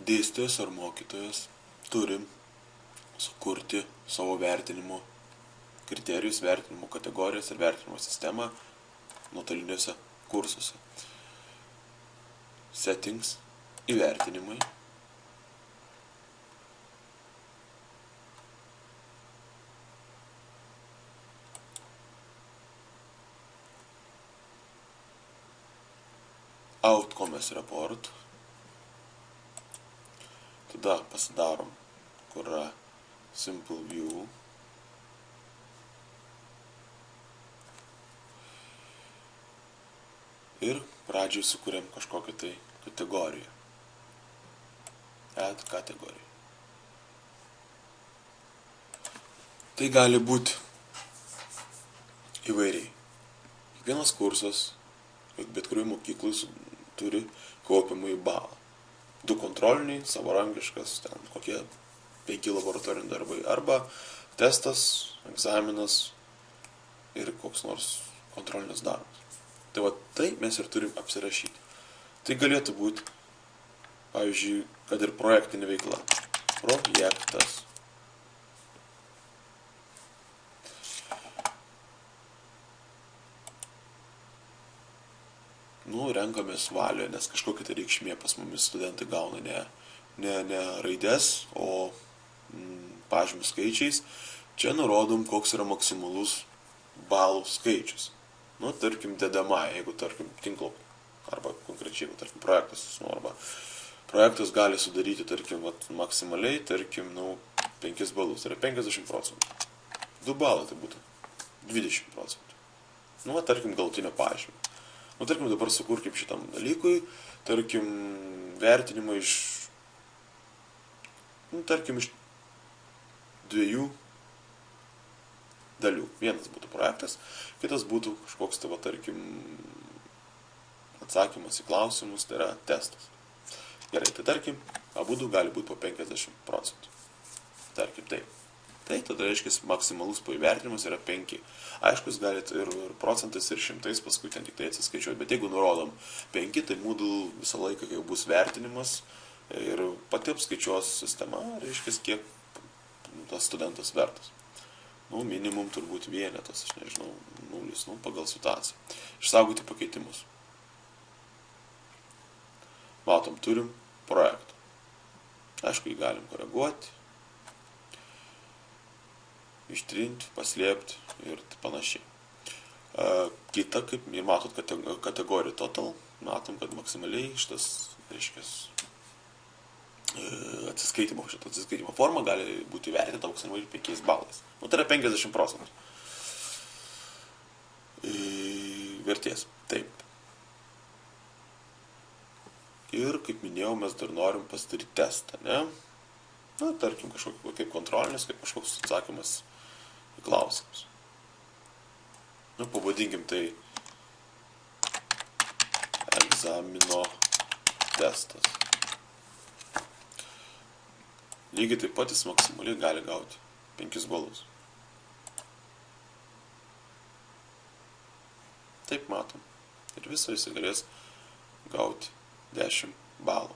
dėstytojas ar mokytojas turi sukurti savo vertinimo kriterijus, vertinimo kategorijas ir vertinimo sistemą nuotoliniuose kursuose. Settings, įvertinimai. Outcomes report. Tada pasidarom, kur yra simple view. Ir pradžiai sukūrėm kažkokią tai kategoriją. Add kategoriją. Tai gali būti įvairiai. Kiekvienas kursas, bet kuriuo mokyklai turi kaupiamąjį balą. 2 kontroliniai, savarankiškas, ten kokie 5 laboratoriniai darbai. Arba testas, egzaminas ir koks nors kontrolinis darbas. Tai va, tai mes ir turim apsirašyti. Tai galėtų būti, pavyzdžiui, kad ir projektinė veikla. Projektas. Renkamės valioje, nes kažkokia tai reikšmė pas mumis studentai gauna ne raidės, o pažymių skaičiais. Čia nurodom, koks yra maksimalus balų skaičius. Tarkim, dedamąją, jeigu, tarkim, tinklo, arba konkrečiai, jeigu, tarkim, projektas, arba projektas gali sudaryti, tarkim, maksimaliai, tarkim, 5 balus, tai yra 50%. 2 balai tai būtų 20%. Tarkim, galutinio pažymio. Tarkim, dabar sukurkim šitam dalykui, tarkim, vertinimą iš, tarkim, iš 2 dalių. Vienas būtų projektas, kitas būtų kažkoks, tarkim, atsakymas į klausimus, tai yra testas. Gerai, tai tarkim, abudu gali būti po 50%. Tarkim, taip. Tai tada reiškia, maksimalus įvertinimas yra 5. Aišku, jūs galite ir procentais, ir šimtais, paskui ten tik tai atsiskaičiuoti, bet jeigu nurodom 5, tai Moodle visą laiką jau bus vertinimas ir pati apskaičiuos sistema, reiškia, kiek tas studentas vertas. Minimum turbūt vienetas, aš nežinau, 0, pagal situaciją. Išsaugoti pakeitimus. Matom, turim projektą. Aišku, jį galim koreguoti, ištrinti, paslėpti ir panašiai. Kita, kaip matot, kategorija total, matom, kad maksimaliai šitas, reiškia, atsiskaitimo forma gali būti įvertinta maksimaliai 5 balais. Tai yra 50% vertės. Taip. Ir, kaip minėjau, mes dar norim pasidaryti testą, ne? Tarkim, kažkokį kaip kontrolinis, kaip kažkoks atsakymas į klausimus. Pavadinkim tai egzamino testas. Lygiai taip pat jis maksimaliai gali gauti 5 balus. Taip matom. Ir visą jis galės gauti 10 balų.